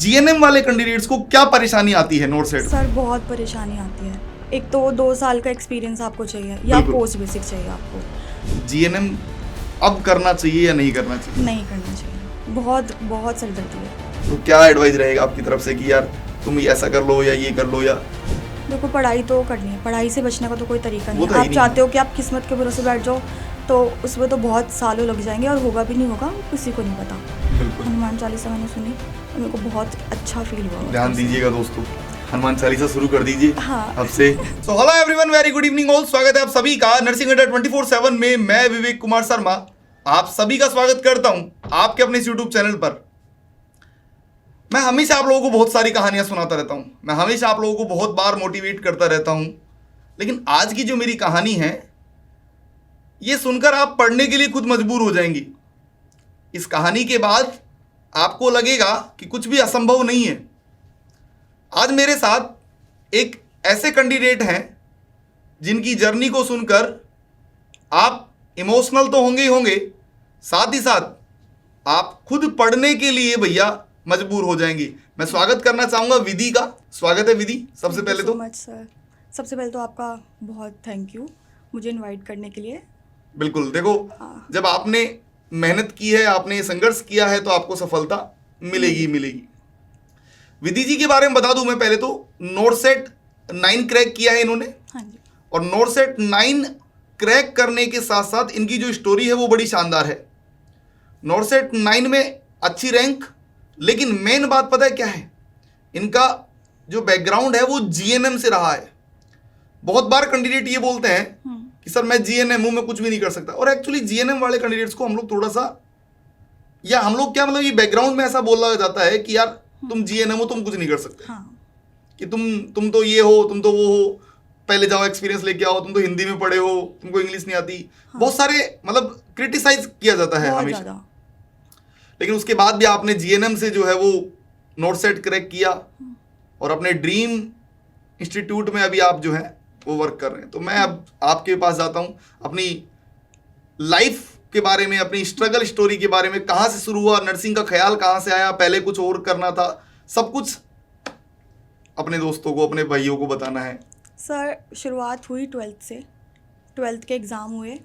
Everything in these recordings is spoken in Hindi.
जीएनएम वाले कैंडिडेट्स को क्या परेशानी आती है नोटसेट? सर बहुत परेशानी आती है। एक तो 2 साल का एक्सपीरियंस आपको चाहिए या बिल्कुल। पोस्ट बेसिक चाहिए आपको। जीएनएम अब करना चाहिए या नहीं करना चाहिए? नहीं करना चाहिए। बहुत बहुत सरदर्दी है। तो क्या एडवाइस रहेगा आपकी तरफ से कि यार तुम ऐसा कर लो या ये कर लो? या देखो, पढ़ाई तो करनी है, पढ़ाई से बचने का तो कोई तरीका वो नहीं तो है। है ही आप नहीं। चाहते हो कि आप किस्मत के भरोसे बैठ जाओ तो उसमें तो बहुत सालों लग जाएंगे और होगा भी नहीं होगा, किसी को नहीं पता। बिल्कुल हनुमान चालीसा मैंने सुनी और मेरे को बहुत अच्छा फील हुआ। ध्यान दीजिएगा दोस्तों, हनुमान चालीसा शुरू कर दीजिए हाँ। अब से। So hello everyone, very good evening all. स्वागत है आप सभी का नर्सिंग अड्डा 24/7 में। मैं विवेक कुमार शर्मा आप सभी का स्वागत करता हूं आपके अपने इस यूट्यूब चैनल पर। मैं हमेशा आप लोगों को बहुत सारी कहानियां सुनाता रहता हूं, मैं हमेशा आप लोगों को बहुत बार मोटिवेट करता रहता हूं, लेकिन आज की जो मेरी कहानी है ये सुनकर आप पढ़ने के लिए खुद मजबूर हो जाएंगी। इस कहानी के बाद आपको लगेगा कि कुछ भी असंभव नहीं है। आज मेरे साथ एक ऐसे कैंडिडेट हैं जिनकी जर्नी को सुनकर आप इमोशनल तो होंगे ही होंगे, साथ ही साथ आप खुद पढ़ने के लिए भैया मजबूर हो जाएंगी। मैं स्वागत करना चाहूंगा विधि का। स्वागत है विधि। सबसे पहले तो मच सर, सबसे पहले तो आपका बहुत थैंक यू मुझे इनवाइट करने के लिए। बिल्कुल, देखो जब आपने मेहनत की है, आपने संघर्ष किया है तो आपको सफलता मिलेगी मिलेगी। विधि जी के बारे में बता दूं मैं पहले तो, नोटसेट 9 क्रैक किया है इन्होंने। हाँ जी। और नोटसेट 9 क्रैक करने के साथ साथ इनकी जो स्टोरी है वो बड़ी शानदार है। नोटसेट 9 में अच्छी रैंक, लेकिन मेन बात पता है क्या है, इनका जो बैकग्राउंड है वो जीएनएम से रहा है। बहुत बार कैंडिडेट ये बोलते हैं कि सर मैं जीएनएम हूं, मैं कुछ भी नहीं कर सकता। और एक्चुअली जीएनएम वाले कैंडिडेट्स को हम लोग थोड़ा सा, या हम लोग क्या मतलब ये बैकग्राउंड में ऐसा बोला जाता है कि यार तुम जीएनएम हो, तुम कुछ नहीं कर सकते। हाँ। कि तुम तो ये हो, तुम तो वो हो, पहले जाओ एक्सपीरियंस लेके आओ, तुम तो हिंदी में पढ़े हो, तुमको इंग्लिश नहीं आती। हाँ। बहुत सारे मतलब क्रिटिसाइज किया जाता है बहुत हमेशा। ज़्यादा। लेकिन उसके बाद भी आपने जीएनएम से जो है वो नोटसेट क्रैक किया और अपने ड्रीम इंस्टीट्यूट में अभी आप जो है वो वर्क कर रहे हैं। तो मैं अब आपके पास जाता हूं, अपनी लाइफ के बारे में, अपनी स्ट्रगल स्टोरी के बारे में, कहां से शुरू हुआ, नर्सिंग का ख्याल कहां से आया, पहले कुछ और करना था, सब कुछ अपने दोस्तों को, अपने भाइयों को बताना है। सर शुरुआत हुई 12th से। 12th के एग्ज़ाम हुए।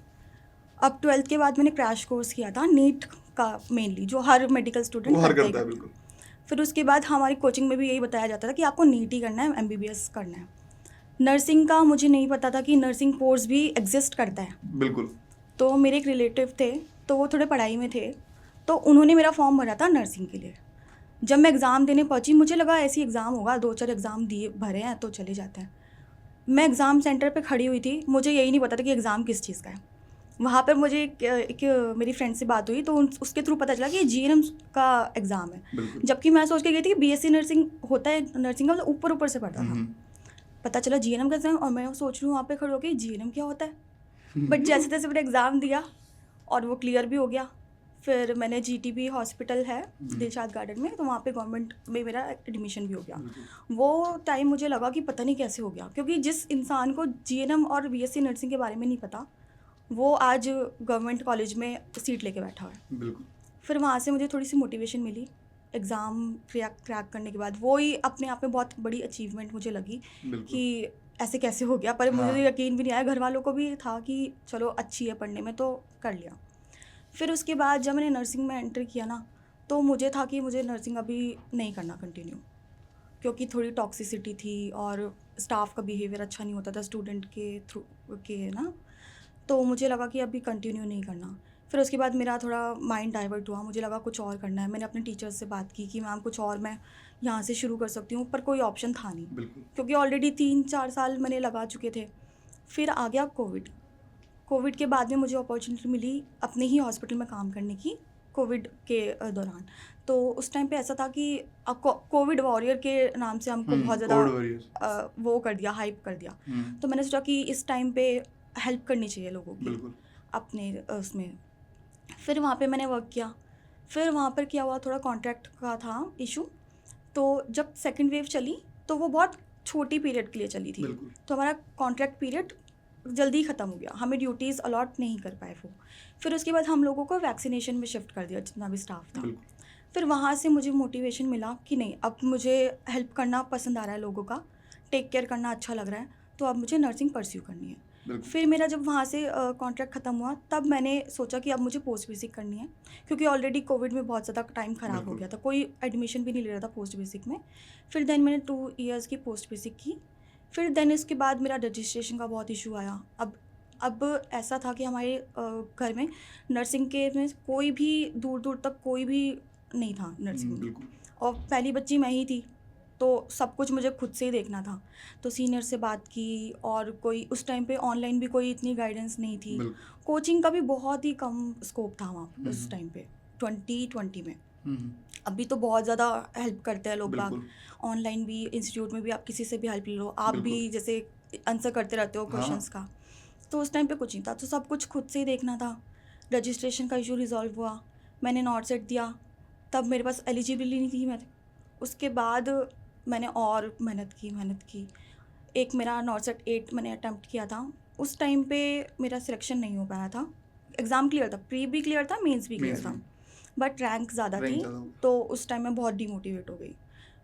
अब 12th के बाद मैंने क्रैश कोर्स किया था नीट का, मेनली जो हर मेडिकल स्टूडेंट वो हर करता करता है ही। बिल्कुल। फिर उसके बाद हमारी कोचिंग में भी यही बताया जाता था कि आपको नीट ही करना है, एमबीबीएस करना है। नर्सिंग का मुझे नहीं पता था कि नर्सिंग कोर्स भी एग्जिस्ट करता है। बिल्कुल। तो मेरे एक रिलेटिव थे, तो वो थोड़े पढ़ाई में थे, तो उन्होंने मेरा फॉर्म भरा था नर्सिंग के लिए। जब मैं एग्ज़ाम देने पहुंची, मुझे लगा ऐसी एग्ज़ाम होगा, 2-4 एग्ज़ाम दिए भरे हैं तो चले जाते हैं। मैं एग्ज़ाम सेंटर पे खड़ी हुई थी, मुझे यही नहीं पता था कि एग्ज़ाम किस चीज़ का है। वहाँ पर मुझे एक मेरी फ्रेंड से बात हुई तो उसके थ्रू पता चला कि ये जीएनएम का एग्ज़ाम है। बिल्कुल। जबकि मैं सोच के गई थी कि बीएससी नर्सिंग होता है, नर्सिंग का मतलब ऊपर ऊपर से पढ़ता था। पता चला जीएनएम का एग्ज़ाम, और मैं सोच रही हूँ वहाँ पे खड़े होकर जीएनएम क्या होता है। बट जैसे तैसे मैंने एग्ज़ाम दिया और वो क्लियर भी हो गया। फिर मैंने जीटीबी हॉस्पिटल है दिलशाद गार्डन में, तो वहाँ पे गवर्नमेंट में मेरा एडमिशन भी हो गया। वो टाइम मुझे लगा कि पता नहीं कैसे हो गया, क्योंकि जिस इंसान को जीएनएम और बीएससी नर्सिंग के बारे में नहीं पता, वो आज गवर्नमेंट कॉलेज में सीट लेके बैठा हुआ है। बिल्कुल। फिर वहाँ से मुझे थोड़ी सी मोटिवेशन मिली एग्ज़ाम क्रैक करने के बाद। वो ही अपने आप में बहुत बड़ी अचीवमेंट मुझे लगी कि ऐसे कैसे हो गया। पर मुझे यकीन भी नहीं आया, घर वालों को भी था कि चलो अच्छी है पढ़ने में, तो कर लिया। फिर उसके बाद जब मैंने नर्सिंग में एंटर किया ना, तो मुझे था कि मुझे नर्सिंग अभी नहीं करना कंटिन्यू, क्योंकि थोड़ी टॉक्सिसिटी थी और स्टाफ का बिहेवियर अच्छा नहीं होता था स्टूडेंट के थ्रू के ना। तो मुझे लगा कि अभी कंटिन्यू नहीं करना। फिर उसके बाद मेरा थोड़ा माइंड डाइवर्ट हुआ, मुझे लगा कुछ और करना है। मैंने अपने टीचर्स से बात की कि मैम कुछ और मैं यहाँ से शुरू कर सकती हूँ, पर कोई ऑप्शन था नहीं। बिल्कुल। क्योंकि ऑलरेडी 3-4 साल मैंने लगा चुके थे। फिर आ गया कोविड के बाद में मुझे अपॉर्चुनिटी मिली अपने ही हॉस्पिटल में काम करने की, कोविड के दौरान। तो उस टाइम पे ऐसा था कि कोविड वॉरियर के नाम से हमको बहुत ज़्यादा वो कर दिया, हाइप कर दिया। तो मैंने सोचा कि इस टाइम पे हेल्प करनी चाहिए लोगों की अपने उसमें। फिर वहाँ पे मैंने वर्क किया। फिर वहाँ पर क्या हुआ, थोड़ा कॉन्ट्रैक्ट का था इशू। तो जब सेकेंड वेव चली तो वो बहुत छोटी पीरियड के लिए चली थी, तो हमारा कॉन्ट्रैक्ट पीरियड जल्दी ख़त्म हो गया, हमें ड्यूटीज़ अलॉट नहीं कर पाए वो। फिर उसके बाद हम लोगों को वैक्सीनेशन में शिफ्ट कर दिया जितना भी स्टाफ था। फिर वहाँ से मुझे मोटिवेशन मिला कि नहीं, अब मुझे हेल्प करना पसंद आ रहा है लोगों का, टेक केयर करना अच्छा लग रहा है, तो अब मुझे नर्सिंग परस्यू करनी है। बिल्कुल। फिर मेरा जब वहाँ से कॉन्ट्रैक्ट ख़त्म हुआ, तब मैंने सोचा कि अब मुझे पोस्ट बेसिक करनी है, क्योंकि ऑलरेडी कोविड में बहुत ज़्यादा टाइम ख़राब हो बिल्कुल। गया था, कोई एडमिशन भी नहीं ले रहा था पोस्ट बेसिक में। फिर देन मैंने 2 ईयर्स की पोस्ट बेसिक की। फिर देन इसके बाद मेरा रजिस्ट्रेशन का बहुत इशू आया। अब ऐसा था कि हमारे घर में नर्सिंग के में कोई भी दूर दूर तक कोई भी नहीं था नर्सिंग में, बिल्कुल। और पहली बच्ची मैं ही थी, तो सब कुछ मुझे खुद से ही देखना था। तो सीनियर से बात की, और कोई उस टाइम पे ऑनलाइन भी कोई इतनी गाइडेंस नहीं थी, बिल्कुल। कोचिंग का भी बहुत ही कम स्कोप था वहाँ उस हम्म। टाइम पे 2020 में। हम्म। अभी तो बहुत ज़्यादा हेल्प करते हैं लोग बाग, बिल्कुल। ऑनलाइन भी, इंस्टीट्यूट में भी आप किसी से भी हेल्प ले लो, आप बिल्कुल। भी जैसे आंसर करते रहते हो हाँ। क्वेश्चंस का। तो उस टाइम पे कुछ नहीं था, तो सब कुछ खुद से ही देखना था। रजिस्ट्रेशन का इशू रिजॉल्व हुआ, मैंने नॉट सेट दिया, तब मेरे पास एलिजिबिलिटी नहीं थी। मैं उसके बाद मैंने और मेहनत की। एक मेरा नॉट सेट 8 मैंने अटैम्प्ट किया था, उस टाइम पे मेरा सिलेक्शन नहीं हो पाया था। एग्ज़ाम क्लियर था, प्री भी क्लियर था, मेंस भी क्लियर मेंस था, भी। बट रैंक ज़्यादा रैंक थी, ज़्यादा होगा। तो उस टाइम मैं बहुत डिमोटिवेट हो गई।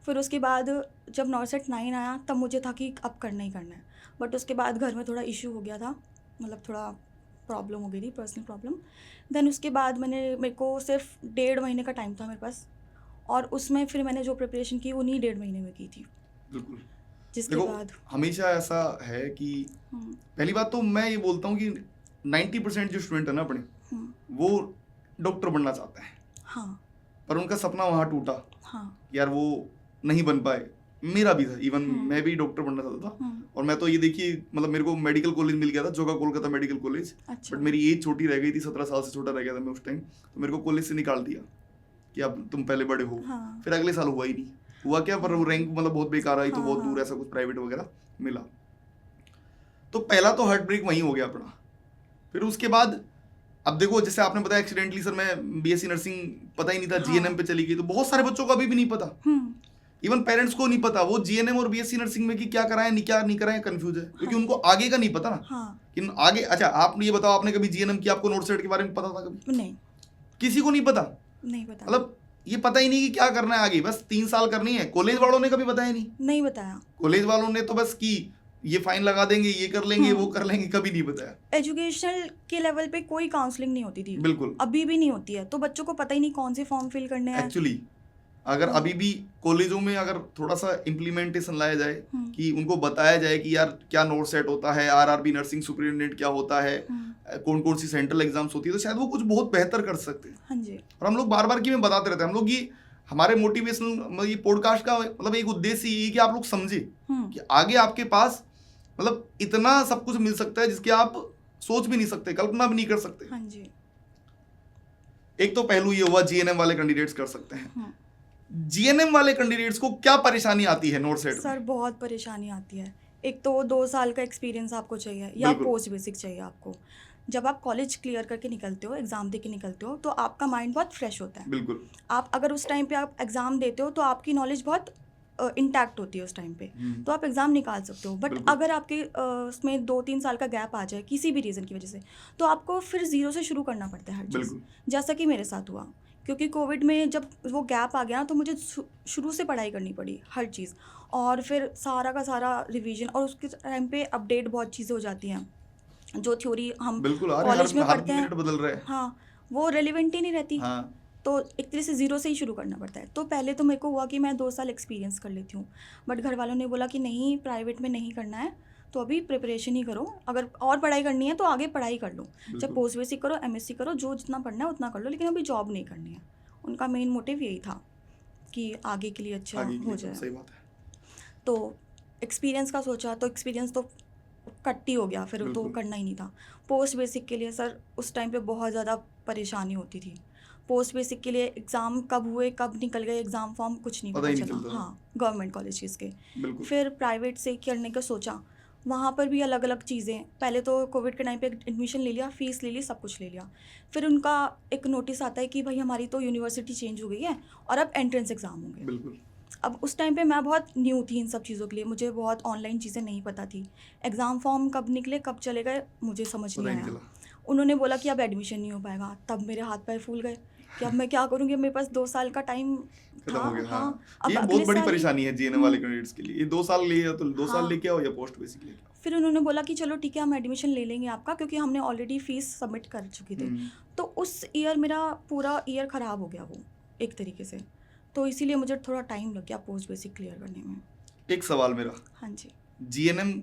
फिर उसके बाद जब नॉट सेट 9 आया, तब मुझे था कि अब करना ही करना है, बट उसके बाद घर में थोड़ा इशू हो गया था, मतलब थोड़ा प्रॉब्लम हो गई थी, पर्सनल प्रॉब्लम। देन उसके बाद मेरे को सिर्फ 1.5 महीने का टाइम था मेरे पास, और उसमें फिर मैंने जो प्रिपरेशन की उन्हीं 1.5 महीने में की थी। बिल्कुल। जिसके देखो, बाद हमेशा ऐसा है कि हम्म, पहली बात तो मैं ये बोलता हूँ कि 90% जो स्टूडेंट है ना अपने, हम्म, वो डॉक्टर बनना चाहते हैं, हाँ, पर उनका सपना वहाँ टूटा, हाँ, यार वो नहीं बन पाए। मेरा भी था, इवन हम्म, मैं भी डॉक्टर बनना चाहता था, हम्म, और मैं तो ये देखिए, मतलब मेरे को मेडिकल कॉलेज मिल गया था, जोगा कोलकाता मेडिकल कॉलेज, अच्छा, बट मेरी एज छोटी रह गई थी, 17 साल से छोटा रह गया था मैं उस टाइम, तो मेरे को कॉलेज से निकाल दिया कि अब तुम पहले बड़े हो। हाँ, फिर अगले साल हुआ ही नहीं, हुआ क्या, पर वो रैंक मतलब बहुत बेकार आई, तो हाँ, बहुत दूर हाँ, ऐसा कुछ प्राइवेट वगैरह मिला। तो पहला तो हार्ट ब्रेक वहीं हो गया अपना। फिर उसके बाद अब देखो, जैसे आपने बताया एक्सीडेंटली सर मैं बीएससी नर्सिंग पता ही नहीं था, जीएनएम हाँ, पे चली गई, तो बहुत सारे हाँ, बच्चों को अभी भी नहीं पता, हम्म, इवन पेरेंट्स को नहीं पता, वो जीएनएम और बीएससी नर्सिंग में कि क्या कराएं क्या नहीं कराएं, कंफ्यूज है, क्योंकि हाँ उनको जी, आगे का नहीं पता ना हाँ, कि आगे। अच्छा आप ये बताओ, आपने कभी जीएनएम की, आपको नोट सेट के बारे में पता था कभी? नहीं, किसी को नहीं पता, नहीं बताया, मतलब ये पता ही नहीं कि क्या करना है आगे, बस 3 साल करनी है। कॉलेज वालों ने कभी बताया नहीं, नहीं बताया। कॉलेज वालों ने तो बस कि ये फाइन लगा देंगे, ये कर लेंगे, वो कर लेंगे, कभी नहीं बताया। एजुकेशनल के लेवल पे कोई काउंसलिंग नहीं होती थी, बिल्कुल। अभी भी नहीं होती है, तो बच्चों को पता ही नहीं कौन से फॉर्म फिल करने हैं। एक्चुअली अगर हाँ, अभी भी कॉलेजों में अगर थोड़ा सा इम्प्लीमेंटेशन लाया जाए, हम्म, कि उनको बताया जाए कि यार क्या नोट सेट होता है, आरआरबी नर्सिंग सुपरिटेंडेंट क्या होता है, कौन कौन सी सेंट्रल एग्जाम्स होती है, तो शायद वो कुछ बहुत बेहतर कर सकते हैं। हाँ जी, और हम लोग बार बार की में बताते रहते हैं, हम लोग ये हमारे मोटिवेशनल ये पॉडकास्ट का मतलब एक उद्देश्य ये है कि आप लोग समझे कि आगे आपके पास मतलब इतना सब कुछ मिल सकता है जिसके आप सोच भी नहीं सकते, कल्पना भी नहीं कर सकते। हाँ जी, एक तो पहलू ये हुआ जीएनएम वाले कैंडिडेट्स कर सकते हैं। हाँ। जीएनएम वाले कैंडिडेट्स को क्या परेशानी आती है नोट सेट में? सर बहुत परेशानी आती है। एक तो 2 साल का एक्सपीरियंस आपको चाहिए, या बिल्कुल। पोस्ट बेसिक चाहिए आपको। जब आप कॉलेज क्लियर करके निकलते हो, एग्ज़ाम दे के निकलते हो, तो आपका माइंड बहुत फ्रेश होता है। बिल्कुल। आप अगर उस टाइम पे आप एग्ज़ाम देते हो, तो आपकी नॉलेज बहुत इंटैक्ट होती है उस टाइम पे, तो आप एग्ज़ाम निकाल सकते हो। बट बिल्कुल। अगर आपके उसमें 2-3 साल का गैप आ जाए किसी भी रीज़न की वजह से, तो आपको फिर ज़ीरो से शुरू करना पड़ता है हर चीज़, बिल्कुल। जैसा कि मेरे साथ हुआ। क्योंकि कोविड में जब वो गैप आ गया ना, तो मुझे शुरू से पढ़ाई करनी पड़ी हर चीज़, और फिर सारा का सारा रिवीजन, और उसके टाइम पे अपडेट बहुत चीज़ें हो जाती हैं, जो थ्योरी हम बिल्कुल, अरे कॉलेज में हर पढ़ते हैं, मिनट बदल रहा है। हाँ, वो रेलिवेंट ही नहीं रहती। हाँ। तो एक तरह से ज़ीरो से ही शुरू करना पड़ता है। तो पहले तो मेरे को हुआ कि मैं 2 साल एक्सपीरियंस कर लेती हूँ, बट घर वालों ने बोला कि नहीं, प्राइवेट में नहीं करना है, तो अभी प्रिपरेशन ही करो, अगर और पढ़ाई करनी है तो आगे पढ़ाई कर लो, जब पोस्ट बेसिक करो, एमएससी करो, जो जितना पढ़ना है उतना कर लो, लेकिन अभी जॉब नहीं करनी है। उनका मेन मोटिव यही था कि आगे के लिए अच्छा आगे हो की जाए। सही बात है। तो एक्सपीरियंस का सोचा, तो एक्सपीरियंस तो कट ही हो गया, फिर तो बिल्कुल। करना ही नहीं था। पोस्ट बेसिक के लिए सर उस टाइम पे बहुत ज़्यादा परेशानी होती थी। पोस्ट बेसिक के लिए एग्ज़ाम कब हुए, कब निकल गए एग्ज़ाम फॉर्म, कुछ नहीं पता पता ही नहीं चला। चलता। हाँ, गवर्नमेंट कॉलेजेस के। बिल्कुल। फिर प्राइवेट से करने का सोचा, वहाँ पर भी अलग अलग चीज़ें। पहले तो कोविड के टाइम पे एडमिशन ले लिया, फ़ीस ले ली, सब कुछ ले लिया। फिर उनका एक नोटिस आता है कि भाई हमारी तो यूनिवर्सिटी चेंज हो गई है और अब एंट्रेंस एग्ज़ाम होंगे। बिल्कुल। अब उस टाइम पे मैं बहुत न्यू थी इन सब चीज़ों के लिए, मुझे बहुत ऑनलाइन चीज़ें नहीं पता थी। एग्ज़ाम फॉर्म कब निकले, कब चले गए, मुझे समझ पता नहीं ही नहीं आया। चला। उन्होंने बोला कि अब एडमिशन नहीं हो पाएगा, तब मेरे हाथ पैर फूल गए कि अब मैं क्या करूँगी, मेरे पास 2 साल का टाइम खत्म था। हो गया। हाँ, अब ये अगले बहुत बड़ी साल ही- परेशानी है जीएनएम वाले कैंडिडेट्स के लिए। ये 2 साल लिए तो 2 साल हाँ। लेके आओ या पोस्ट बेसिक लेके आओ। फिर उन्होंने बोला कि चलो ठीक है, हम एडमिशन ले लेंगे आपका, क्योंकि हमने ऑलरेडी फीस सबमिट कर चुकी थी। तो उस ईयर मेरा पूरा ईयर ख़राब हो गया वो एक तरीके से, तो इसीलिए मुझे थोड़ा टाइम लग गया पोस्ट बेसिक क्लियर करने में। एक सवाल मेरा, हाँ जी। जीएनएम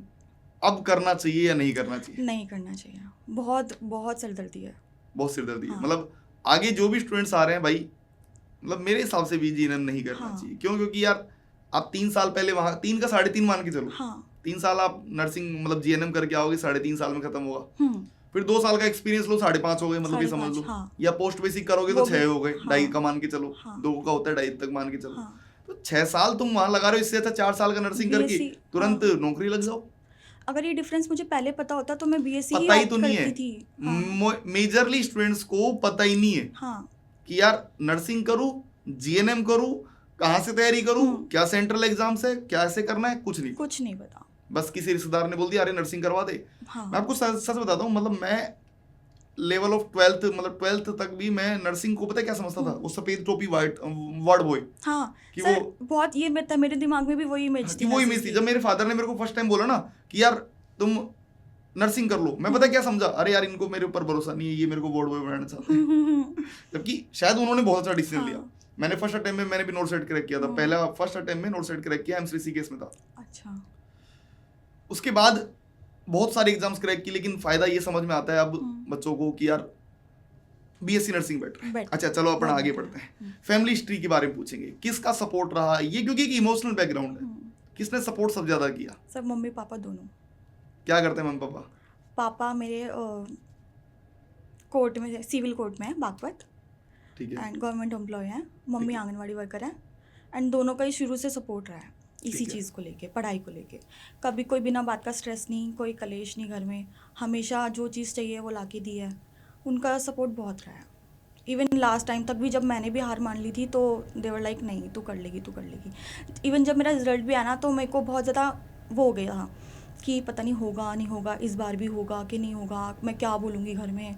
अब करना चाहिए या नहीं करना चाहिए? नहीं करना चाहिए, बहुत बहुत सिरदर्दी है। बहुत सिरदर्दी है। हाँ। मतलब आगे जो भी स्टूडेंट्स आ रहे हैं भाई, मतलब मेरे हिसाब से भी जीएनएम नहीं करना हाँ। चाहिए। क्यों? क्योंकि यार आप 3 साल पहले वहाँ 3 का 3.5 मान के चलो। हाँ। 3 साल आप नर्सिंग मतलब जीएनएम करके आओगे, 3.5 साल में खत्म होगा। हम्म। फिर 2 साल का एक्सपीरियंस लो, 5.5 हो गए, मतलब ये समझ 5.5, लो। हाँ। या पोस्ट बेसिक करोगे तो वो 6 भी- हो गए, हाँ। 2.5 का मान के चलो। हाँ। 2 का होता है 2.5 तक मान के चलो। हाँ। तो 6 साल तुम वहां लगा रहे हो, इससे अच्छा 4 साल का नर्सिंग करके BSc, तुरंत हाँ। नौकरी लग जाओ। अगर ये डिफरेंस मुझे पहले पता होता तो मैं बीएससी ही पता ही ऑप्ट तो नहीं है। करती थी। हाँ। मेजरली स्टूडेंट्स को पता ही नहीं है हाँ। कि यार नर्सिंग करूं, जीएनएम करूं, कहाँ से तैयारी करूं, क्या सेंट्रल एग्जाम्स है, क्या ऐसे करना है, कुछ नहीं। कुछ नहीं पता। बस किसी रिश्तेदार ने बोल दिया अरे नर्सिंग करवा दे। हाँ। मैं आपको सच बताता हूँ, मतलब मैं लेवल ऑफ 12th मतलब 12th तक भी मैं नर्सिंग को पता है क्या समझता था? वो सफेद टोपी वाइट वार्ड बॉय। हाँ कि सर, वो बहुत ये मेरे दिमाग में भी वही इमेज कि वो इमेज थी। जब मेरे फादर ने मेरे को फर्स्ट टाइम बोला ना कि यार तुम नर्सिंग कर लो, मैं पता क्या समझा, अरे यार इनको मेरे ऊपर भरोसा नहीं है, ये मेरे को वार्ड बॉय बनाना चाहते हैं। जबकि शायद उन्होंने बहुत अच्छा डिसीजन लिया। मैंने फर्स्ट अटेम्प्ट में मैंने भी नोट सेट क्रैक किया था। पहला फर्स्ट अटेम्प्ट में नोट सेट क्रैक किया, एमसीसी केस में था। अच्छा। उसके बाद बहुत सारे एग्जाम्स क्रैक की, लेकिन फायदा ये समझ में आता है अब बच्चों को कि यार बीएससी नर्सिंग बेटर। अच्छा चलो अपन आगे बढ़ते हैं। फैमिली हिस्ट्री के बारे में पूछेंगे, किसका सपोर्ट रहा ये, क्योंकि एक इमोशनल बैकग्राउंड है। किसने सपोर्ट सबसे ज्यादा किया? सब मम्मी पापा दोनों। क्या करते हैं मम्मी पापा? पापा मेरे कोर्ट में, सिविल कोर्ट में है बागपत, ठीक है, एंड गवर्नमेंट एम्प्लॉय हैं। मम्मी आंगनवाड़ी वर्कर है, एंड दोनों का ही शुरू से सपोर्ट रहा है इसी चीज़ को लेके, पढ़ाई को लेके। कभी कोई बिना बात का स्ट्रेस नहीं, कोई कलेश नहीं घर में। हमेशा जो चीज़ चाहिए वो ला के दी है। उनका सपोर्ट बहुत रहा है। इवन लास्ट टाइम तक भी जब मैंने भी हार मान ली थी तो देवर लाइक नहीं तू कर लेगी, तू कर लेगी। इवन जब मेरा रिजल्ट भी आया ना तो मेरे को बहुत ज़्यादा वो हो गया था कि पता नहीं होगा नहीं होगा, इस बार भी होगा कि नहीं होगा, मैं क्या बोलूँगी घर में,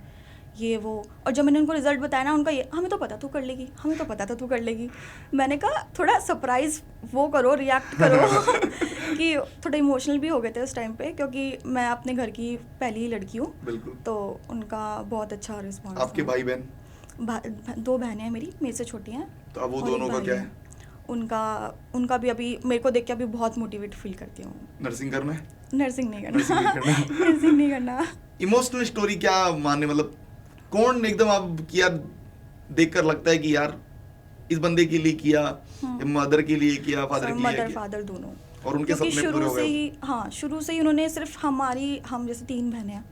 ये वो। और जब मैंने उनको रिजल्ट बताया ना, उनका ये हमें तो पता तू कर लेगी, हमें तो पता था तू कर लेगी। मैंने कहा थोड़ा सरप्राइज वो करो, रिएक्ट करो कि थोड़ा इमोशनल भी हो गए थे उस टाइम पे, क्योंकि मैं अपने घर की पहली ही लड़की हूँ। बिल्कुल। तो उनका बहुत अच्छा रिस्पॉन्स। आपके भाई बहन? 2 बहनें हैं मेरे से छोटी हैं। तो अब वो और एक दोनों का भाई क्या है। है? उनका भी अभी मेरे को देख के अभी बहुत मोटिवेट फील करती हूँ। नर्सिंग करना है? नर्सिंग नहीं नर्सिंग नहीं करना। करना। नर्सिंग नहीं करना। इमोशनल स्टोरी क्या माने, मतलब कौन एकदम आप किया देख कर लगता है कि यार इस बंदे के लिए किया, मदर के लिए किया, फादर के लिए मदर किया, फादर दोनों। और उनके क्योंकि सपने पूरे हो से गए? ही, हाँ शुरू से ही उन्होंने सिर्फ हम जैसे 3 बहनें हैं,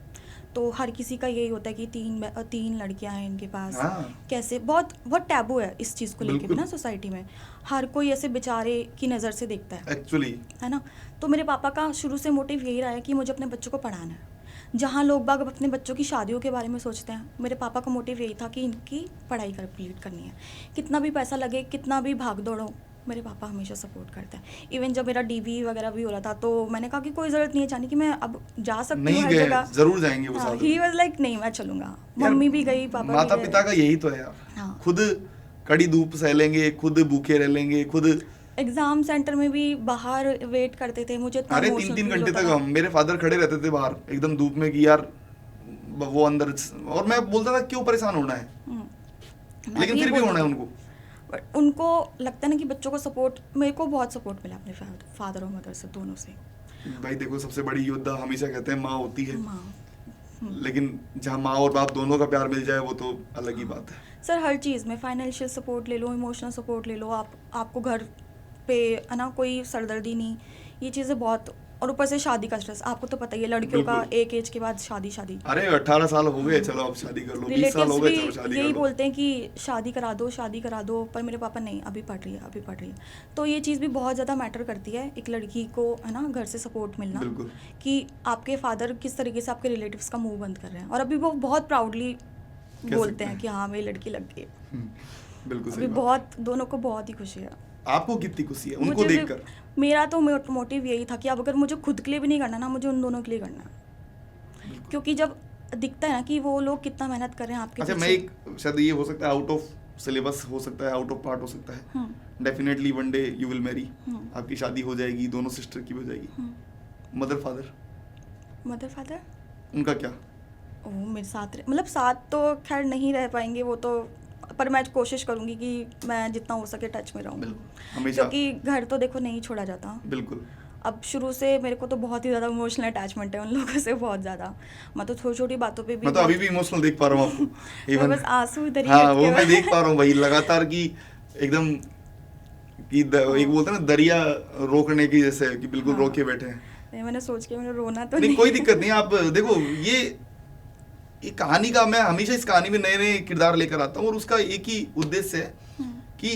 तो हर किसी का यही होता है कि 3 लड़कियां हैं इनके पास। हाँ। कैसे बहुत बहुत टैबू है इस चीज़ को लेके भी बिल्कुल। ना सोसाइटी में। हर कोई ऐसे बेचारे की नज़र से देखता है, एक्चुअली है ना। तो मेरे पापा का शुरू से मोटिव यही रहा है कि मुझे अपने बच्चों को पढ़ाना है। जहाँ लोग बाग अपने बच्चों की शादियों के बारे में सोचते हैं, मेरे पापा का मोटिव यही था कि इनकी पढ़ाई कंप्लीट करनी है। कितना भी पैसा लगे, कितना भी भाग दौड़ हो, मेरे पापा हमेशा सपोर्ट करते हैं। इवन जब मेरा डीवी वगैरह भी हो रहा था तो मैंने कहा कि कोई ज़रूरत नहीं है जाने की, मैं अब जा सकती हूँ नहीं हर गए, जगह। जरूर जाएंगे वो साथ ही में। वाज लाइक नहीं मैं चलूँगा। यार, मम्मी भी गई, पापा माता भी पिता गए। का यही तो है यार। हाँ। खुद कड़ी धूप सह लेंगे, खुद भूखे रह लेंगे, खुद एग्जाम सेंटर में भी बाहर वेट करते थे। मुझे इतना अरे emotional 3 feel घंटे होता तक था। मेरे फादर खड़े रहते थे बाहर एकदम धूप में कि यार वो अंदर, और मैं बोलता था क्यों परेशान होना है, मैं लेकिन भी फिर भी बोलती होना है थी। उनको। बट उनको लगता है ना कि बच्चों को सपोर्ट, मेरे को बहुत सपोर्ट मिला अपने फादर और मदर से, दोनों से। भाई देखो, सबसे बड़ी योद्धा हमेशा कहते हैं माँ होती है, माँ। लेकिन जहाँ माँ और बाप दोनों का प्यार मिल जाए वो तो अलग ही बात है। सर हर चीज़ में फाइनेंशियल सपोर्ट ले लो, इमोशनल सपोर्ट ले लो, आपको घर पे है ना कोई सरदर्दी नहीं, ये चीज़ें बहुत। और ऊपर से शादी का स्ट्रेस, आपको तो पता ही है लड़कियों का, बिल्कुल। एक एज के बाद शादी। अरे 18 साल हो गए, चलो अब शादी कर लो, 20 साल रिलेटिव्स हो भी गए, चलो शादी यही कर लो। बोलते हैं कि शादी करा दो, पर मेरे पापा नहीं, अभी पढ़ रही है। तो ये चीज़ भी बहुत ज़्यादा मैटर करती है एक लड़की को, है ना, घर से सपोर्ट मिलना। बिल्कुल। कि आपके फादर किस तरीके से आपके रिलेटिव्स का मुंह बंद कर रहे हैं, और अभी वो बहुत प्राउडली बोलते हैं कि हाँ मेरी लड़की लग गई। बिल्कुल अभी सही बात। बहुत दोनों को बहुत ही खुशी है। आपको कितनी खुशी है उनको मुझे भी- देखकर? मेरा तो मोटिव यही था कि अब अगर मुझे खुद के लिए भी नहीं करना ना, मुझे उन दोनों के लिए करना है। क्योंकि जब दिखता है ना कि वो लोग कितना मेहनत कर रहे हैं आपके अच्छा, पीछे। मैं एक शायद ये हो सकता है आउट ऑफ सिलेबस हो सकता है आउट ऑफ पार्ट हो सकता है, definitely one day you will marry, आपकी शादी हो जाएगी, दोनों सिस्टर की हो जाएगी। मदर फादर उनका क्या? वो मेरे साथ मतलब साथ तो खैर नहीं रह पाएंगे वो तो, पर मैं कोशिश करूंगी कि मैं जितना हो सके टच में रहूं, हमेशा, क्योंकि घर तो देखो नहीं छोड़ा जाता। बिल्कुल। अब शुरू से मेरे को तो बहुत ही ज़्यादा इमोशनल अटैचमेंट है उन लोगों से, बहुत ज़्यादा। मैं तो छोटी छोटी बातों पे भी, मैं तो अभी भी इमोशनल देख पा रहा हूँ आपको मैं बस आंसू इधर ही हाँ, वो मैं देख पा रहा हूँ भाई, लगातार की एकदम कि एक बोलते हैं ना दरिया रोकने की जैसे, कि बिल्कुल हाँ। रोके बैठे हैं। नहीं, मैंने सोच के मैंने रोना तो नहीं, कोई दिक्कत नहीं। आप देखो, ये कहानी का, मैं हमेशा इस कहानी में नए नए किरदार लेकर आता हूँ और उसका एक ही उद्देश्य है कि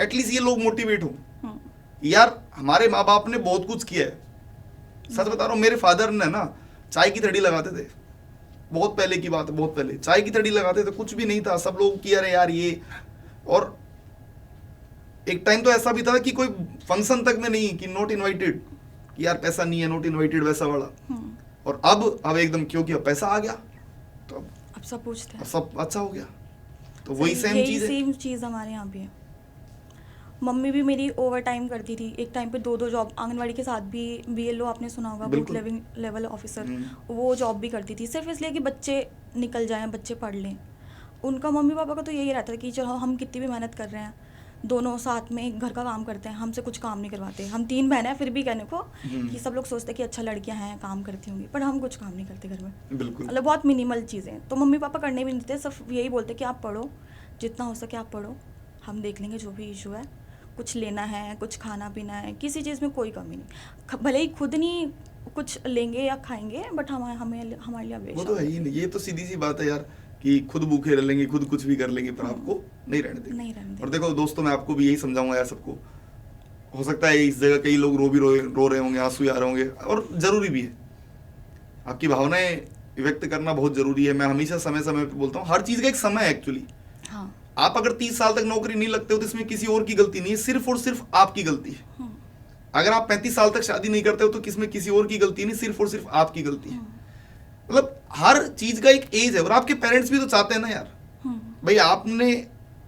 एटलीस्ट ये लोग मोटिवेट हो। यार हमारे माँ बाप ने बहुत कुछ किया है, सच बता रहा हूँ। मेरे फादर ने ना चाय की थड़ी लगाते थे, बहुत पहले की बात है, बहुत पहले चाय की थड़ी लगाते थे, कुछ भी नहीं था, सब लोग कि अरे यार ये, और एक टाइम तो ऐसा भी था कि कोई फंक्शन तक में नहीं, कि नॉट इनवाइटेड, कि यार पैसा नहीं है, नॉट इनवाइटेड, वैसा वाला। और अब एकदम क्योंकि अब पैसा आ गया तो अब सब पूछते हैं, सब अच्छा हो गया। तो वही सेम चीज़ हमारे यहाँ भी है। मम्मी भी मेरी ओवर टाइम करती थी, एक टाइम पे 2 जॉब, आंगनवाड़ी के साथ भी BLO आपने सुना होगा, बूथ लेवल ऑफिसर, वो जॉब भी करती थी, सिर्फ इसलिए कि बच्चे निकल जाएं, बच्चे पढ़ लें। उनका मम्मी पापा का तो यही रहता है कि चलो हम कितनी भी मेहनत कर रहे हैं, दोनों साथ में घर का काम करते हैं, हमसे कुछ काम नहीं करवाते। हम 3 बहन हैं, फिर भी कहने को कि सब लोग सोचते हैं कि अच्छा लड़कियां हैं, काम करती होंगी, पर हम कुछ काम नहीं करते घर में, मतलब बहुत मिनिमल चीज़ें। तो मम्मी पापा करने भी नहीं देते, सिर्फ यही बोलते कि आप पढ़ो, जितना हो सके आप पढ़ो, हम देख लेंगे जो भी इशू है, कुछ लेना है, कुछ खाना पीना है, किसी चीज़ में कोई कमी नहीं, भले ही खुद नहीं कुछ लेंगे या खाएंगे, बट हमारे लिए वो तो है ही नहीं। ये तो सीधी सी बात है यार, कि खुद भूखे रह लेंगे, खुद कुछ भी कर लेंगे, पर आपको नहीं रहने देंगे। और देखो दोस्तों, मैं आपको भी यही समझाऊंगा यार सबको, हो सकता है इस जगह कई लोग रो रहे होंगे, आंसू आ रहे होंगे, और जरूरी भी है, आपकी भावनाएं व्यक्त करना बहुत जरूरी है। मैं हमेशा समय समय पे बोलता हूँ, हर चीज का एक समय है एक्चुअली। आप अगर 30 साल तक नौकरी नहीं लगते हो तो इसमें किसी और की गलती नहीं है, सिर्फ और सिर्फ आपकी गलती है। अगर आप 35 साल तक शादी नहीं करते हो तो किसमें किसी और की गलती नहीं, सिर्फ और सिर्फ आपकी गलती है। मतलब हर चीज का एक एज है, और आपके पेरेंट्स भी तो चाहते हैं ना यार, भाई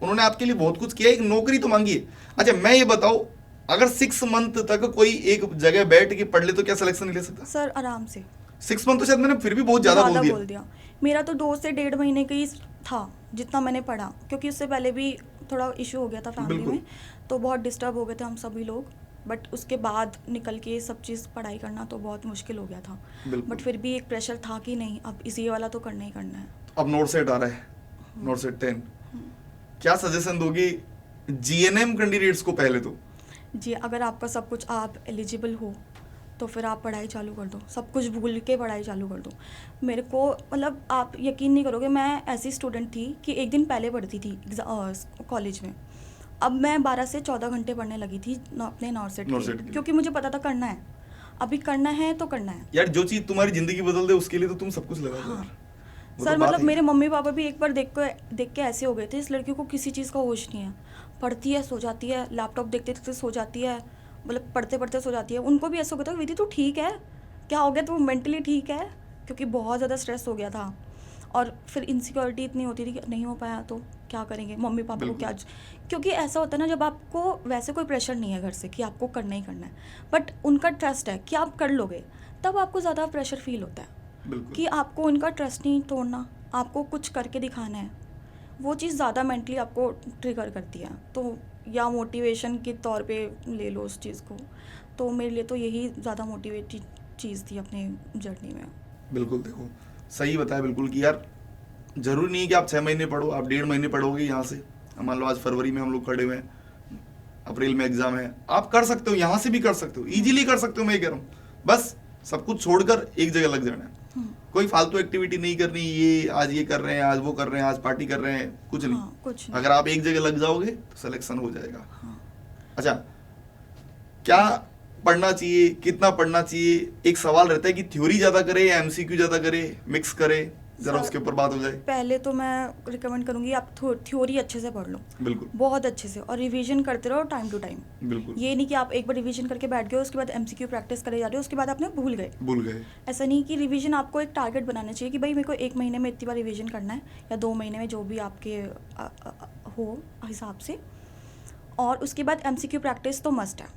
उन्होंने आपके लिए बहुत कुछ किया, एक नौकरी तो मांगी है। अच्छा मैं ये बताओ, अगर 6 मंथ तक कोई एक जगह बैठ के पढ़ ले तो क्या सिलेक्शन नहीं ले सकता? सर आराम से 6 मंथ तो शायद मैंने फिर भी बहुत ज्यादा बोल दिया। मेरा तो 2 से 1.5 महीने का ही था जितना मैंने पढ़ा, क्योंकि उससे पहले भी थोड़ा इशू हो गया था फैमिली में, तो बहुत डिस्टर्ब हो गए थे हम सभी लोग। बट उसके बाद निकल के सब चीज़ पढ़ाई करना तो बहुत मुश्किल हो गया था, बट फिर भी एक प्रेशर था कि नहीं अब इसी वाला तो करना ही करना है। अब नोट सेट आ रहा है, नोट सेट 10, क्या सजेशन दोगी GNM कैंडिडेट्स को? पहले तो जी, अगर आपका सब कुछ, आप एलिजिबल हो तो फिर आप पढ़ाई चालू कर दो, सब कुछ भूल के पढ़ाई चालू कर दो। मेरे को मतलब आप यकीन नहीं करोगे, मैं ऐसी स्टूडेंट थी कि एक दिन पहले पढ़ती थी कॉलेज में, अब मैं 12 से 14 घंटे पढ़ने लगी थी अपने नॉर्सेट के, क्योंकि मुझे पता था करना है, अभी करना है तो करना है यार। जो चीज़ तुम्हारी ज़िंदगी बदल दे उसके लिए तो तुम सब कुछ लगा दो। हाँ। सर मतलब मेरे मम्मी पापा भी एक बार देख के ऐसे हो गए थे, इस लड़की को किसी चीज़ का होश नहीं है, पढ़ती है सो जाती है, लैपटॉप देखते देखते सो जाती है, मतलब पढ़ते पढ़ते सो जाती है। उनको भी ऐसा हो गया था, विधि तू ठीक है, क्या हो गया, तू मेंटली ठीक है, क्योंकि बहुत ज़्यादा स्ट्रेस हो गया था। और फिर इनसिक्योरिटी इतनी होती थी कि नहीं हो पाया तो क्या करेंगे, मम्मी पापा को क्या, क्योंकि ऐसा होता है ना, जब आपको वैसे कोई प्रेशर नहीं है घर से कि आपको करना ही करना है, बट उनका ट्रस्ट है कि आप कर लोगे, तब आपको ज़्यादा प्रेशर फील होता है कि आपको उनका ट्रस्ट नहीं तोड़ना, आपको कुछ करके दिखाना है, वो चीज़ ज़्यादा मेंटली आपको ट्रिगर करती है। तो या मोटिवेशन के तौर पे ले लो उस चीज़ को, तो मेरे लिए तो यही ज़्यादा मोटिवेटिंग चीज़ थी अपनी जर्नी में। बिल्कुल, देखो सही बताया बिल्कुल कि यार जरूरी नहीं है कि आप 6 महीने पढ़ो, आप 1.5 महीने पढ़ोगे यहाँ से। मान लो आज फरवरी में हम लोग खड़े हुए हैं, अप्रैल में एग्जाम है, आप कर सकते हो, यहाँ से भी कर सकते हो, इजीली कर सकते हो। मैं कह रहा हूँ बस सब कुछ छोड़कर एक जगह लग जाना है, कोई फालतू एक्टिविटी नहीं करनी, ये आज ये कर रहे हैं, आज वो कर रहे हैं, आज पार्टी कर रहे हैं, कुछ नहीं। कुछ नहीं। अगर आप एक जगह लग जाओगे तो सिलेक्शन हो जाएगा। अच्छा, क्या पढ़ना चाहिए, कितना पढ़ना चाहिए? एक सवाल रहता है कि थ्योरी ज्यादा करे या MCQ ज्यादा करे, मिक्स करे, जरा उसके ऊपर बात हो जाए। पहले तो मैं रिकमेंड करूंगी आप थ्योरी अच्छे से पढ़ लो, बिल्कुल, बहुत अच्छे से, और रिवीजन करते रहो टाइम टू टाइम। बिल्कुल, ये नहीं कि आप एक बार रिवीजन करके बैठ गए, उसके बाद MCQ प्रैक्टिस करे जा रहे हो, उसके बाद आपने भूल गए। ऐसा नहीं कि रिवीजन आपको एक टारगेट बनाना चाहिए कि भाई मेरे को 1 महीने में इतनी बार रिवीजन करना है, या 2 महीने में, जो भी आपके हो हिसाब से। और उसके बाद एमसीक्यू प्रैक्टिस तो मस्ट है।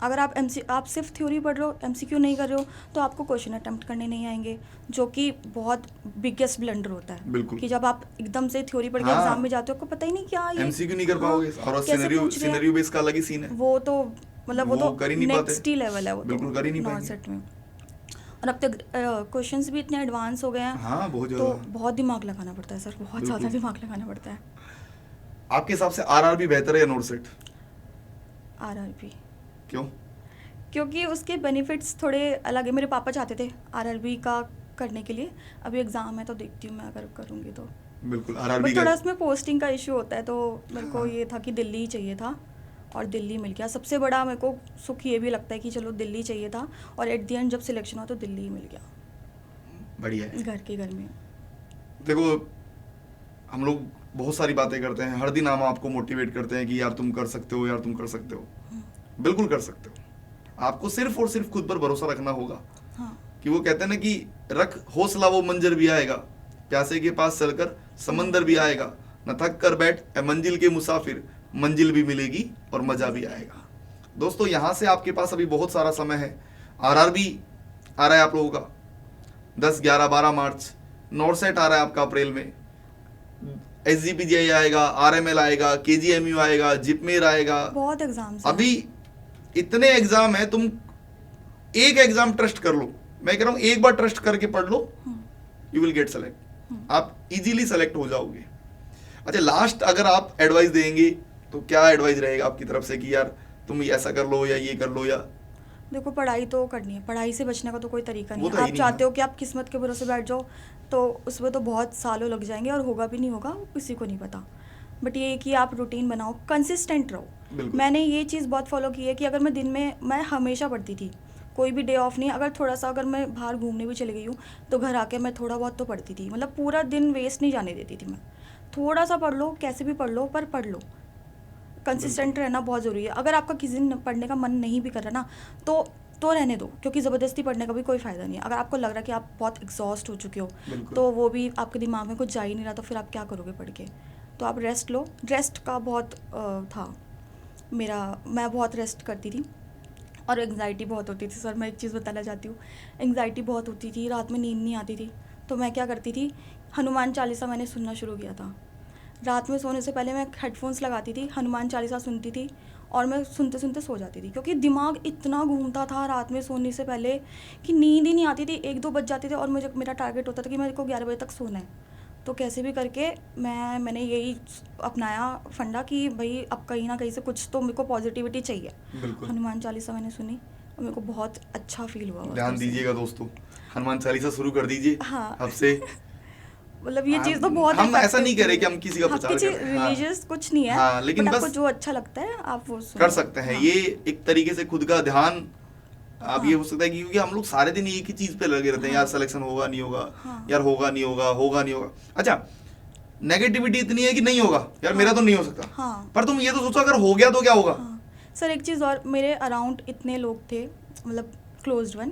अगर आप सिर्फ थ्योरी पढ़ रहे हो, एमसीक्यू नहीं कर रहे हो, तो आपको क्वेश्चन अटेम्प्ट करने नहीं आएंगे, जो कि बहुत बिगेस्ट ब्लंडर होता है। बिल्कुल। कि जब आप एकदम से थ्योरी पढ़ के हाँ। एग्जाम में जाते हो, आपको पता ही नहीं क्या ये एमसीक्यू नहीं कर हाँ, पाओगे, और कैसे पूछ रहे हैं। सिनेरियो बेस का अलग ही सीन है। वो तो मतलब वो वो कर ही तो नहीं पाते। नेक्स्ट ही लेवल है वो। बिल्कुल कर ही नहीं नॉर्थ पाएंगे। सेट में। और अब तक क्वेश्चंस भी इतने एडवांस हो गए हैं, हाँ बहुत तो ज्यादा। बहुत दिमाग लगाना पड़ता है सर, बहुत ज़्यादा बिल्कुल। दिमाग लगाना पड़ता है। आपके हिसाब से आरआरबी बेहतर है या नॉर्थ सेट? आरआरबी, क्यों? क्योंकि उसके बेनिफिट्स थोड़े अलग है। मेरे पापा चाहते थे आरआरबी का करने के लिए, अभी एग्ज़ाम है तो देखती हूँ मैं अगर करूँगी तो। बिल्कुल आरआरबी बट का। थोड़ा उसमें पोस्टिंग का इशू होता है, तो मेरे को हाँ। ये था कि दिल्ली ही चाहिए था, और दिल्ली मिल गया। सबसे बड़ा मेरे को सुख ये भी लगता है कि चलो दिल्ली चाहिए था, और एट दी एंड जब सिलेक्शन हुआ तो दिल्ली ही मिल गया, बढ़िया है। घर के घर में। देखो हम लोग बहुत सारी बातें करते हैं, हर दिन हम आपको मोटिवेट करते हैं कि यार तुम कर सकते हो, यार तुम कर सकते हो। बिल्कुल कर सकते हो। आपको सिर्फ और सिर्फ खुद पर भरोसा रखना होगा। हाँ, कि वो कहते हैं ना कि रख हौसला वो मंजर भी आएगा, प्यासे के पास चलकर समंदर भी आएगा, न थक कर बैठ ए मंजिल के मुसाफिर, मंजिल भी मिलेगी और मजा भी आएगा। दोस्तों यहाँ से आपके पास अभी बहुत सारा समय है। आरआरबी आ रहा है आप लोगों का 10, 11, 12 मार्च। नॉर्थ सेट आ रहा है आपका अप्रैल में। एसजीपीजीआई आएगा, आरएमएल आएगा, केजीएमयू आएगा, जिपमेर आएगा। बहुत एग्जाम्स अभी इतने एग्जाम है, तुम एक एग्जाम ट्रस्ट कर लो। मैं कह रहा हूं एक बार ट्रस्ट करके पढ़ लो, यू विल गेट सेलेक्ट। आप इजीली सेलेक्ट हो जाओगे। अच्छा लास्ट अगर आप एडवाइस देंगे तो क्या एडवाइस रहेगा आपकी तरफ से कि यार तुम ऐसा कर लो या ये कर लो? या देखो, पढ़ाई तो करनी है, पढ़ाई से बचने का तो कोई तरीका नहीं वो तो है। है आप ही नहीं, चाहते हाँ। हो कि आप किस्मत के भरोसे बैठ जाओ, तो उसमें तो बहुत सालों लग जाएंगे, और होगा भी नहीं होगा, किसी को नहीं पता। बट ये है कि आप रूटीन बनाओ, कंसिस्टेंट रहो। बिल्कुल। मैंने ये चीज़ बहुत फॉलो की है कि अगर मैं दिन में, मैं हमेशा पढ़ती थी, कोई भी डे ऑफ नहीं। अगर थोड़ा सा अगर मैं बाहर घूमने भी चली गई हूँ, तो घर आके मैं थोड़ा बहुत तो पढ़ती थी। मतलब पूरा दिन वेस्ट नहीं जाने देती थी मैं। थोड़ा सा पढ़ लो, कैसे भी पढ़ लो, पर पढ़ लो। कंसिस्टेंट रहना बहुत ज़रूरी है। अगर आपका किसी दिन पढ़ने का मन नहीं भी कर रहा ना, तो रहने दो, क्योंकि ज़बरदस्ती पढ़ने का भी कोई फ़ायदा नहीं है। अगर आपको लग रहा है कि आप बहुत एग्जॉस्ट हो चुके हो, बिल्कुल। तो वो भी आपके दिमाग में कुछ जा ही नहीं रहा, तो फिर आप क्या करोगे पढ़ के? तो आप रेस्ट लो। रेस्ट का बहुत था मेरा, मैं बहुत रेस्ट करती थी। और एंग्जाइटी बहुत होती थी सर, मैं एक चीज़ बताना चाहती हूँ। एंग्जाइटी बहुत होती थी, रात में नींद नहीं आती थी, तो मैं क्या करती थी, हनुमान चालीसा मैंने सुनना शुरू किया था। रात में सोने से पहले मैं हेडफोन्स लगाती थी, हनुमान चालीसा सुनती थी, और मैं सुनते सुनते सो जाती थी, क्योंकि दिमाग इतना घूमता था रात में सोने से पहले कि नींद ही नहीं आती थी। 1-2 बज जाते थे, और मेरा टारगेट होता था कि मेरे को 11 बजे तक सोना है। तो कैसे भी करके मैंने यही अपनाया फंडा कि भाई अब कहीं ना कहीं से कुछ तो मेरे को पॉजिटिविटी चाहिए। बिल्कुल। हनुमान चालीसा मैंने सुनी, और मेरे को बहुत अच्छा फील हुआ। ध्यान दीजिएगा दोस्तों, हनुमान चालीसा शुरू कर दीजिए। हाँ। अब से मतलब ये चीज़ तो बहुत हम ऐसा effective नहीं कह रहे थी। कि हम किसी का हाँ, प्रचार किसी कर रहे हैं। हाँ। रिलीजियस कुछ नहीं है। हाँ, लेकिन बट आपको बस जो अच्छा लगता है आप वो सुनो। कर सकते हैं। हाँ। ये एक तरीके से खुद का ध्यान आप हाँ। ये हो सकता है कि क्योंकि हम लोग सारे दिन एक ही चीज पे लगे रहते हैं, हाँ। यार सिलेक्शन होगा नहीं होगा, हाँ। यार होगा नहीं होगा, होगा नहीं होगा। अच्छा नेगेटिविटी इतनी है कि नहीं होगा यार, मेरा तो नहीं हो सकता। हाँ। पर तुम ये तो सोचो अगर हो गया तो क्या होगा। हाँ सर, एक चीज़ और, मेरे अराउंड इतने लोग थे, मतलब क्लोज्ड वन,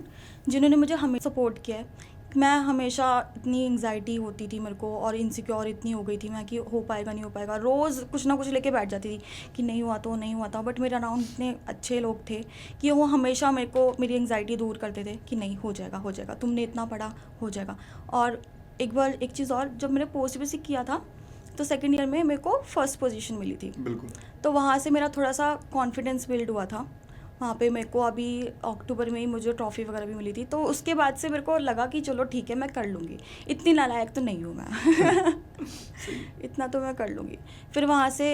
जिन्होंने मुझे हमेशा सपोर्ट किया है। मैं हमेशा इतनी एंग्जाइटी होती थी मेरे को, और इनसिक्योर इतनी हो गई थी मैं कि हो पाएगा नहीं हो पाएगा, रोज़ कुछ ना कुछ लेके बैठ जाती थी कि नहीं हुआ तो नहीं हुआ था। बट मेरे अराउंड इतने अच्छे लोग थे कि वो हमेशा मेरे को मेरी एंग्जाइटी दूर करते थे कि नहीं हो जाएगा, हो जाएगा, तुमने इतना पढ़ा, हो जाएगा। और एक बार एक चीज़ और, जब मैंने पोस्ट बेसिक किया था तो सेकेंड ईयर में मेरे को फर्स्ट पोजीशन मिली थी। बिल्कुल। तो वहाँ से मेरा थोड़ा सा कॉन्फिडेंस बिल्ड हुआ था। वहाँ पे मेरे को अभी अक्टूबर में ही मुझे ट्रॉफ़ी वगैरह भी मिली थी, तो उसके बाद से मेरे को लगा कि चलो ठीक है मैं कर लूँगी, इतनी नालायक तो नहीं हूँ मैं इतना तो मैं कर लूँगी। फिर वहाँ से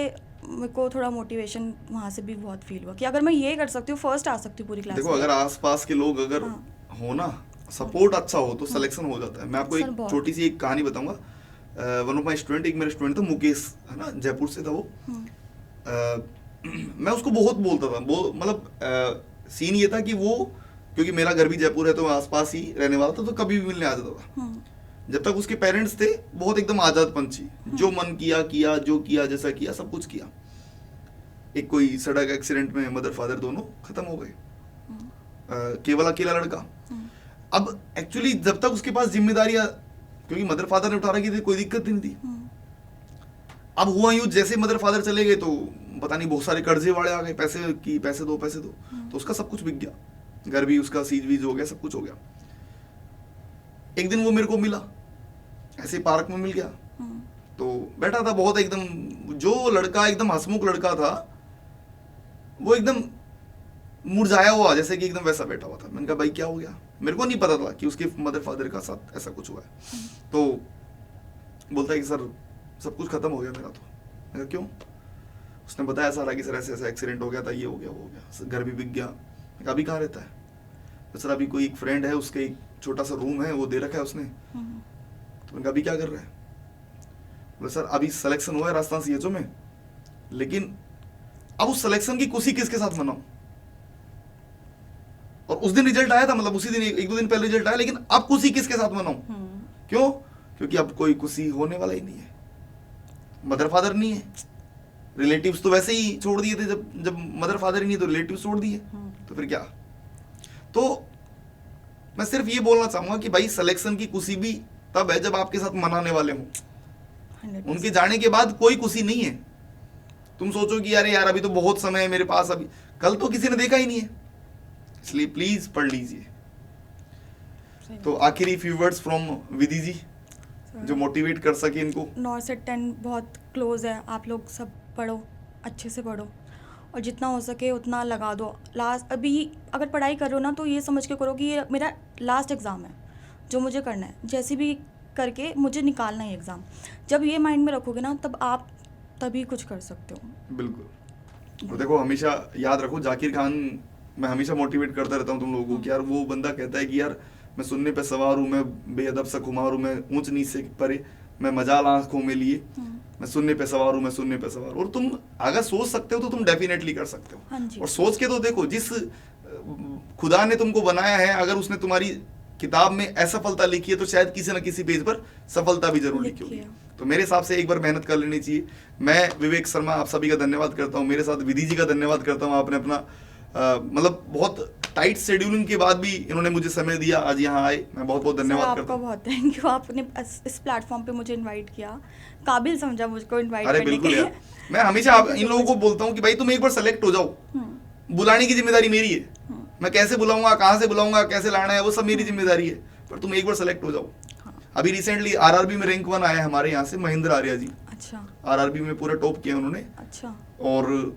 मेरे को थोड़ा मोटिवेशन वहाँ से भी बहुत फील हुआ कि अगर मैं ये कर सकती हूँ, फर्स्ट आ सकती हूँ पूरी क्लास देखो में। अगर आसपास के लोग अगर हाँ। हो ना, सपोर्ट अच्छा हो तो सिलेक्शन हो जाता है। मैं आपको सर, एक बहुत। छोटी सी एक कहानी बताऊंगा। वन ऑफ माई स्टूडेंट, एक मेरे स्टूडेंट था मुकेश, है ना, जयपुर से था वो। मैं उसको बहुत बोलता था, वो मतलब सीन ये था कि वो, क्योंकि मेरा घर भी जयपुर है तो मैं आसपास ही रहने वाला था, तो कभी भी मिलने आ जाता था। जब तक उसके पेरेंट्स थे बहुत एकदम आजाद पंछी, जो मन किया किया, जो किया जैसा किया सब कुछ किया। एक कोई सड़क एक्सीडेंट में मदर फादर दोनों खत्म हो गए, केवल अकेला लड़का। अब एक्चुअली जब तक उसके पास जिम्मेदारियां, क्योंकि मदर फादर ने उठा रखी थी, कोई दिक्कत ही नहीं थी। अब हुआ यूँ जैसे मदर फादर चले गए तो पता नहीं बहुत सारे कर्जे वाले आ गए, पैसे दो तो उसका सब कुछ बिक गया, घर भी उसका सीज वीज हो गया, सब कुछ हो गया। एक दिन वो मेरे को मिला, ऐसे पार्क में मिल गया, तो बैठा था बहुत एकदम, जो लड़का एकदम हंसमुख लड़का था वो एकदम मुरझाया हुआ, जैसे कि एकदम वैसा बैठा हुआ था। मैंने कहा भाई क्या हो गया? मेरे को नहीं पता था कि उसके मदर फादर का साथ ऐसा कुछ हुआ है। तो बोलता है कि सर सब कुछ खत्म हो गया मेरा। तो मैंने कहा क्यों? उसने बताया सारा कि सर ऐसे ऐसा एक्सीडेंट हो गया था, ये हो गया वो हो गया, घर भी बिक गया। मैं कहा अभी कहाँ रहता है? तो सर अभी कोई एक फ्रेंड है, उसके एक छोटा सा रूम है, वो दे रखा है उसने। तो मैंने कहा अभी क्या कर रहा है? बोले सर अभी सिलेक्शन हुआ है राजस्थान सीएचओ में, लेकिन अब उस सिलेक्शन की खुशी किसके साथ मनाऊं? और उस दिन रिजल्ट आया था, मतलब उसी दिन एक दो दिन पहले रिजल्ट आया, लेकिन अब खुशी किसके साथ मनाऊं? क्यों? क्योंकि अब कोई खुशी होने वाला ही नहीं है, मदर फादर नहीं है, रिलेटिव्स तो वैसे ही छोड़ दिए थे, जब मदर फादर ही नहीं तो रिलेटिव्स छोड़ दिए, तो फिर क्या? तो मैं सिर्फ ये बोलना चाहूंगा कि भाई सिलेक्शन की खुशी भी तब है जब आपके साथ मनाने वाले हों। उनके जाने के बाद कोई खुशी नहीं है। तुम सोचो कि अरे यार अभी तो बहुत समय है मेरे पास, अभी कल तो किसी ने देखा ही नहीं है, इसलिए प्लीज पढ़ लीजिए। तो आखिरी फ्यू वर्ड्स फ्रॉम विधि जी जो मोटिवेट कर सके इनको। 9 से 10 बहुत क्लोज है, आप लोग सब पढ़ो, अच्छे से पढ़ो और जितना हो सके उतना लगा दो। लास्ट अभी अगर पढ़ाई कर रहे हो ना तो ये समझ के करो कि ये मेरा लास्ट एग्ज़ाम है जो मुझे करना है, जैसे भी करके मुझे निकालना है एग्ज़ाम। जब ये माइंड में रखोगे ना तब आप तभी कुछ कर सकते हो। बिल्कुल। तो देखो हमेशा याद रखो, जाकिर खान, मैं हमेशा मोटिवेट करता रहता हूँ तुम लोगों को कि यार वो बंदा कहता है कि यार मैं सुनने पे सवार हूँ, मैं बेअदब सा खुमार हूँ, मैं ऊंच नीच से परे, मैं मजाल आंखों में लिए, मैं सुनने पे सवार हूँ, मैं सुनने पे सवार हूँ। और तुम अगर सोच सकते हो तो तुम डेफिनेटली कर सकते हो। हाँ जी। और सोच के तो देखो, जिस खुदा ने तुमको बनाया है, अगर उसने तुम्हारी किताब में असफलता लिखी है तो शायद किसी न किसी पेज पर सफलता भी जरूर लिखी होगी। तो मेरे हिसाब से एक बार मेहनत कर लेनी चाहिए। मैं विवेक शर्मा आप सभी का धन्यवाद करता हूँ, मेरे साथ विधि जी का धन्यवाद करता हूँ। आपने अपना मतलब बहुत टाइट शेड्यूलिंग के बाद भी इन्होंने मुझे समय दिया, आज यहाँ आए, मैं बहुत बहुत धन्यवाद करता हूँ। आपका बहुत थैंक यू, आपने इस प्लेटफॉर्म पे मुझे इनवाइट किया, काबिल समझा मुझको इनवाइट करने के लिए। बिल्कुल यार, मैं हमेशा इन लोगों को बोलता हूँ कि भाई तुम एक बार सेलेक्ट हो जाओ, बुलाने की जिम्मेदारी मेरी है। मैं कैसे बुलाऊंगा, कहाँ से बुलाऊंगा, कैसे लाना है, वो सब मेरी जिम्मेदारी है, पर तुम एक बार सेलेक्ट हो जाओ। अभी रिसेंटली आरआरबी में रैंक 1 आया हमारे यहाँ से महेंद्र आर्या जी। अच्छा। आरआरबी में पूरा टॉप किया उन्होंने। अच्छा। और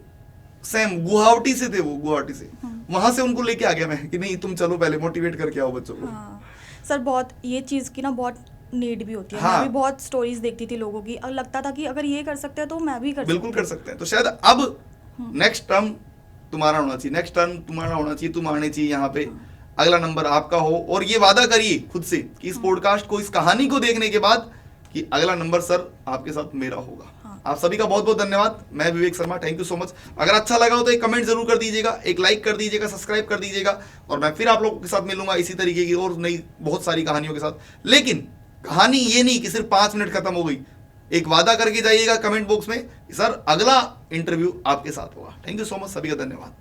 सेम गुवाहाटी से थे वो, गुवाहाटी से, वहां से उनको लेके आ गया मैं कि नहीं तुम चलो पहले मोटिवेट करके आओ बच्चों को। हाँ सर, बहुत ये चीज़ की ना बहुत नीड भी होती है। हाँ। मैं भी बहुत स्टोरीज देखती थी लोगों की और लगता था कि अगर ये कर सकते हैं तो मैं भी कर बिल्कुल कर सकते हैं। तो शायद अब नेक्स्ट टर्म तुम्हारा होना चाहिए, नेक्स्ट टर्म तुम्हारा होना चाहिए, तुम आने चाहिए यहाँ पे, अगला नंबर आपका हो। और ये वादा करिए खुद से कि इस पॉडकास्ट को, इस कहानी को देखने के बाद कि अगला नंबर सर आपके साथ मेरा होगा। आप सभी का बहुत बहुत धन्यवाद। मैं Vivek Sharma, thank you so much. अगर अच्छा लगा हो तो एक कमेंट जरूर कर दीजिएगा, एक लाइक कर दीजिएगा, सब्सक्राइब कर दीजिएगा, और मैं फिर आप लोगों के साथ मिलूंगा इसी तरीके की और नई बहुत सारी कहानियों के साथ। लेकिन कहानी ये नहीं कि सिर्फ 5 मिनट खत्म हो गई, एक वादा करके जाइएगा कमेंट बॉक्स में, सर अगला इंटरव्यू आपके साथ होगा। थैंक यू सो मच, सभी का धन्यवाद।